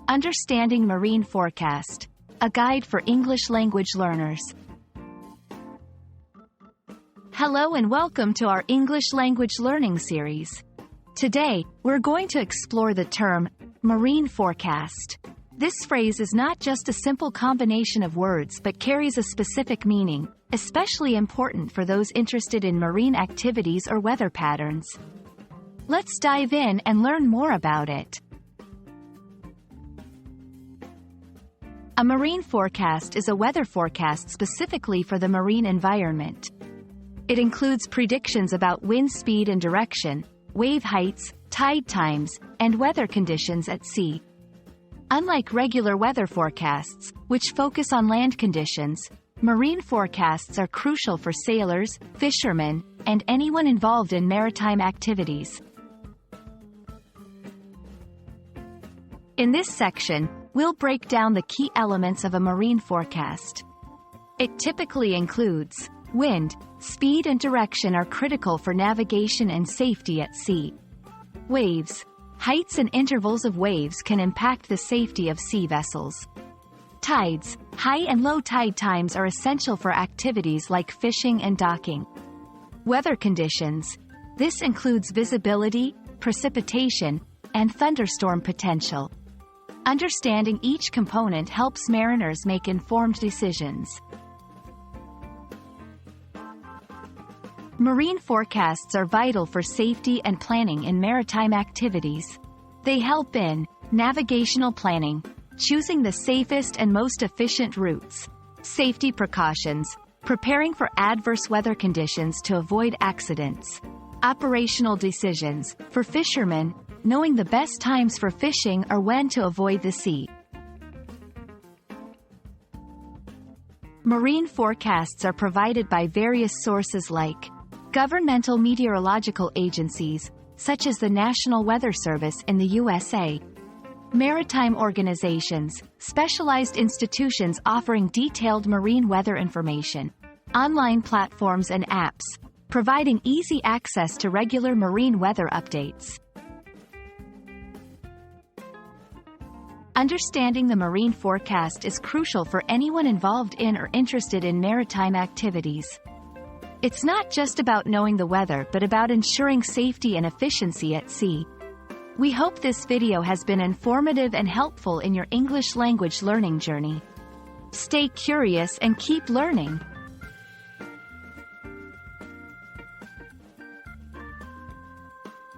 Understanding Marine Forecast, a guide for English language learners. Hello and welcome to our English language learning series. Today, we're going to explore the term marine forecast. This phrase is not just a simple combination of words but carries a specific meaning, especially important for those interested in marine activities or weather patterns. Let's dive in and learn more about it. A marine forecast is a weather forecast specifically for the marine environment. It includes predictions about wind speed and direction, wave heights, tide times, and weather conditions at sea. Unlike regular weather forecasts, which focus on land conditions, marine forecasts are crucial for sailors, fishermen, and anyone involved in maritime activities. In this section, we'll break down the key elements of a marine forecast. It typically includes wind, speed and direction are critical for navigation and safety at sea. Waves, heights and intervals of waves can impact the safety of sea vessels. Tides, high and low tide times are essential for activities like fishing and docking. Weather conditions, this includes visibility, precipitation, and thunderstorm potential. Understanding each component helps mariners make informed decisions. Marine forecasts are vital for safety and planning in maritime activities. They help in navigational planning, choosing the safest and most efficient routes, safety precautions, preparing for adverse weather conditions to avoid accidents, operational decisions, for fishermen, knowing the best times for fishing or when to avoid the sea. Marine forecasts are provided by various sources like governmental meteorological agencies, such as the National Weather Service in the USA, maritime organizations, specialized institutions offering detailed marine weather information, online platforms and apps, providing easy access to regular marine weather updates. Understanding the marine forecast is crucial for anyone involved in or interested in maritime activities. It's not just about knowing the weather but about ensuring safety and efficiency at sea. We hope this video has been informative and helpful in your English language learning journey. Stay curious and keep learning.